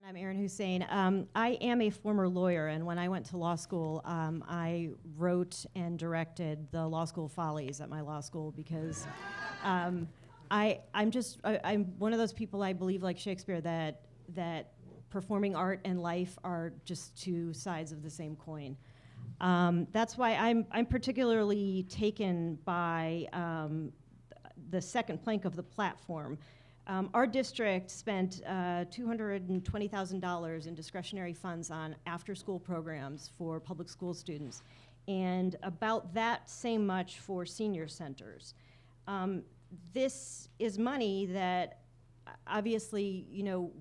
I'm Erin Hussein. I am a former lawyer, and when I went to law school, I wrote and directed the Law School Follies at my law school because I'm one of those people, I believe, like Shakespeare, that performing art and life are just two sides of the same coin. That's why I'm particularly taken by the second plank of the platform. Our district spent $220,000 in discretionary funds on after-school programs for public school students, and about that same much for senior centers. This is money that obviously,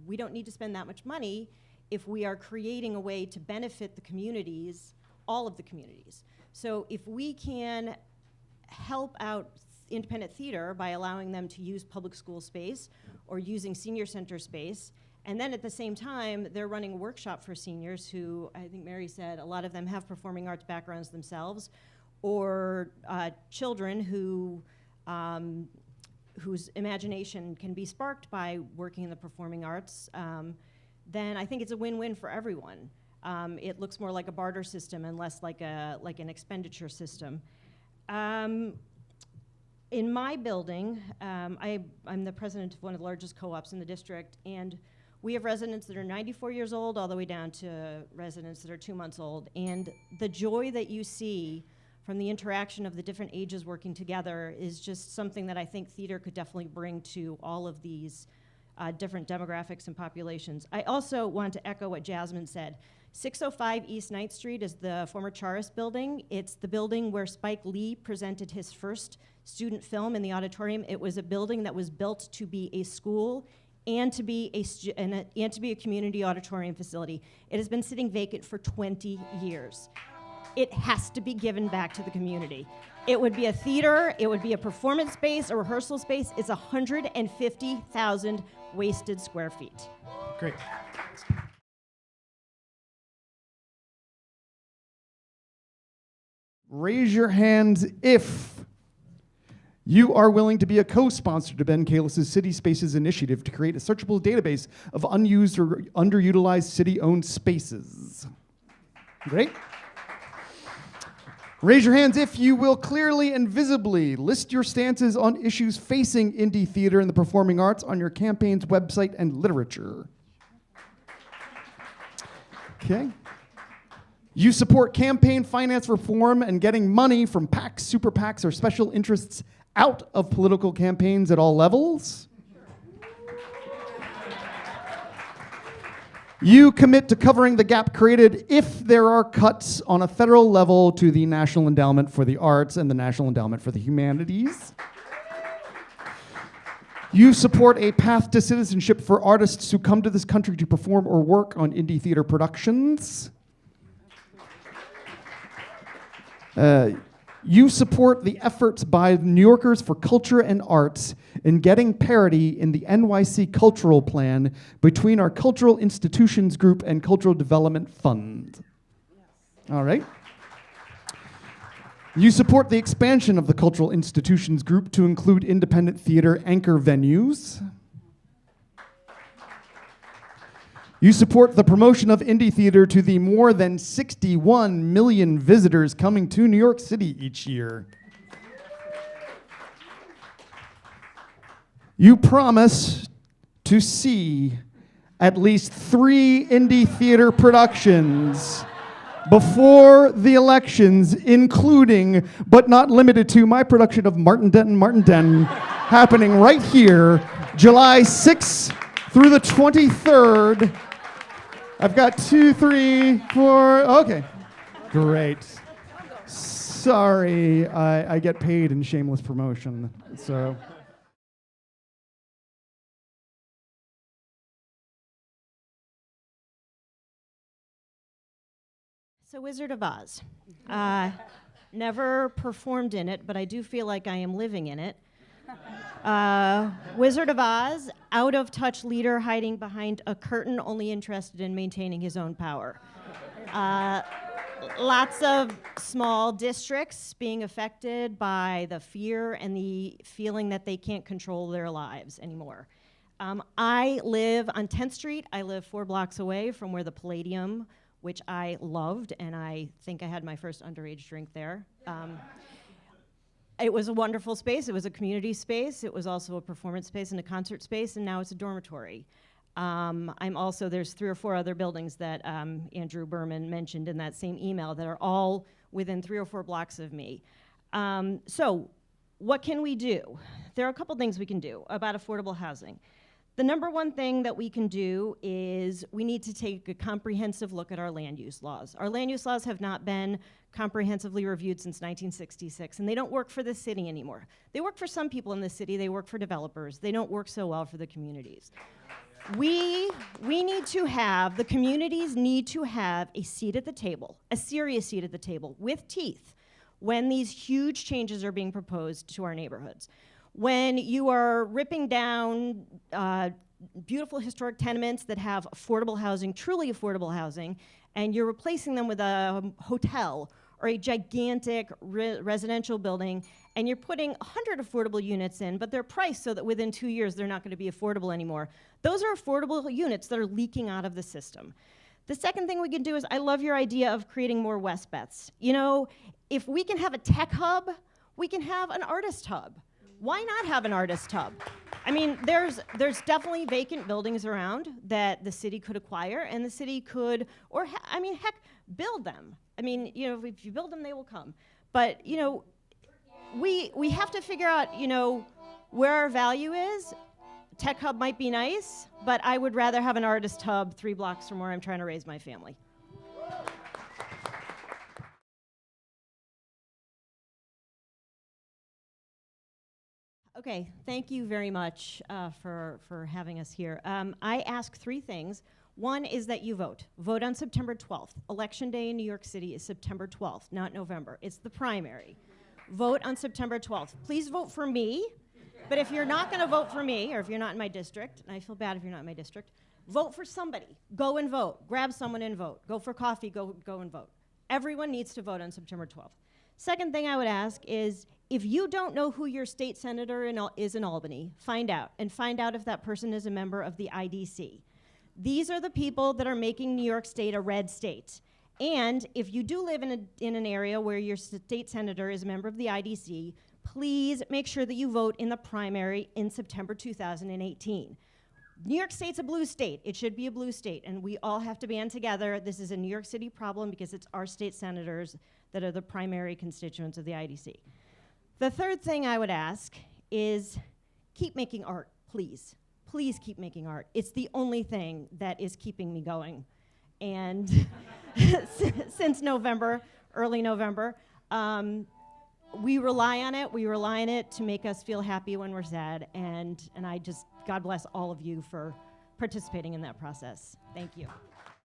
we don't need to spend that much money if we are creating a way to benefit the communities, all of the communities. So if we can help out independent theater by allowing them to use public school space or using senior center space, and then at the same time they're running a workshop for seniors who, I think Mary said, a lot of them have performing arts backgrounds themselves, or children whose imagination can be sparked by working in the performing arts, then I think it's a win-win for everyone. It looks more like a barter system and less like an expenditure system. In my building, I'm the president of one of the largest co-ops in the district, and we have residents that are 94 years old all the way down to residents that are 2 months old. And the joy that you see from the interaction of the different ages working together is just something that I think theater could definitely bring to all of these different demographics and populations. I also want to echo what Jasmine said. 605 East 9th Street is the former Charis building. It's the building where Spike Lee presented his first student film in the auditorium. It was a building that was built to be a school and to be a community auditorium facility. It has been sitting vacant for 20 years. It has to be given back to the community. It would be a theater, it would be a performance space, a rehearsal space. It's 150,000 wasted square feet. Great. Raise your hands if you are willing to be a co-sponsor to Ben Kalis's City Spaces initiative to create a searchable database of unused or underutilized city-owned spaces. Great. Raise your hands if you will clearly and visibly list your stances on issues facing indie theater and the performing arts on your campaign's website and literature. Okay. You support campaign finance reform and getting money from PACs, super PACs, or special interests out of political campaigns at all levels. You commit to covering the gap created if there are cuts on a federal level to the National Endowment for the Arts and the National Endowment for the Humanities. You support a path to citizenship for artists who come to this country to perform or work on indie theater productions. You support the efforts by New Yorkers for Culture and Arts in getting parity in the NYC Cultural Plan between our Cultural Institutions Group and Cultural Development Fund. All right. You support the expansion of the Cultural Institutions Group to include independent theater anchor venues. You support the promotion of indie theater to the more than 61 million visitors coming to New York City each year. You promise to see at least 3 indie theater productions before the elections, including, but not limited to, my production of Martin Denton, happening right here, July 6th through the 23rd. I've got 2, 3, 4, okay. Great. Sorry, I get paid in shameless promotion, so. So Wizard of Oz. Never performed in it, but I do feel like I am living in it. Wizard of Oz, out-of-touch leader hiding behind a curtain, only interested in maintaining his own power. Lots of small districts being affected by the fear and the feeling that they can't control their lives anymore. I live on 10th Street. I live 4 blocks away from where the Palladium, which I loved, and I think I had my first underage drink there. It was a wonderful space. It was a community space. It was also a performance space and a concert space, and now it's a dormitory. There's 3 or 4 other buildings that Andrew Berman mentioned in that same email that are all within 3 or 4 blocks of me. So what can we do? There are a couple things we can do about affordable housing. The number one thing that we can do is we need to take a comprehensive look at our land use laws. Our land use laws have not been comprehensively reviewed since 1966, and they don't work for the city anymore. They work for some people in the city, they work for developers. They don't work so well for the communities. We need to have, the communities need to have a seat at the table, a serious seat at the table with teeth when these huge changes are being proposed to our neighborhoods. When you are ripping down beautiful historic tenements that have affordable housing, truly affordable housing, and you're replacing them with a hotel or a gigantic residential building, and you're putting 100 affordable units in, but they're priced so that within 2 years they're not going to be affordable anymore. Those are affordable units that are leaking out of the system. The second thing we can do is, I love your idea of creating more West Beths. You know, if we can have a tech hub, we can have an artist hub. Why not have an artist hub? I mean, there's definitely vacant buildings around that the city could acquire, and the city could, or heck, build them. I mean, you know, if you build them, they will come. But, you know, we have to figure out, you know, where our value is. Tech hub might be nice, but I would rather have an artist hub 3 blocks from where I'm trying to raise my family. Okay, thank you very much for having us here. I ask 3 things. One is that you vote. Vote on September 12th. Election day in New York City is September 12th, not November. It's the primary. Vote on September 12th. Please vote for me, but if you're not gonna vote for me, or if you're not in my district, and I feel bad if you're not in my district, vote for somebody. Go and vote. Grab someone and vote. Go for coffee, go and vote. Everyone needs to vote on September 12th. Second thing I would ask is, if you don't know who your state senator is in Albany, find out, and find out if that person is a member of the IDC. These are the people that are making New York State a red state. And if you do live in an area where your state senator is a member of the IDC, please make sure that you vote in the primary in September 2018. New York State's a blue state. It should be a blue state, and we all have to band together. This is a New York City problem because it's our state senators that are the primary constituents of the IDC. The third thing I would ask is, keep making art, please. Please keep making art. It's the only thing that is keeping me going. And since November, early November, we rely on it. We rely on it to make us feel happy when we're sad. And I just, God bless all of you for participating in that process. Thank you.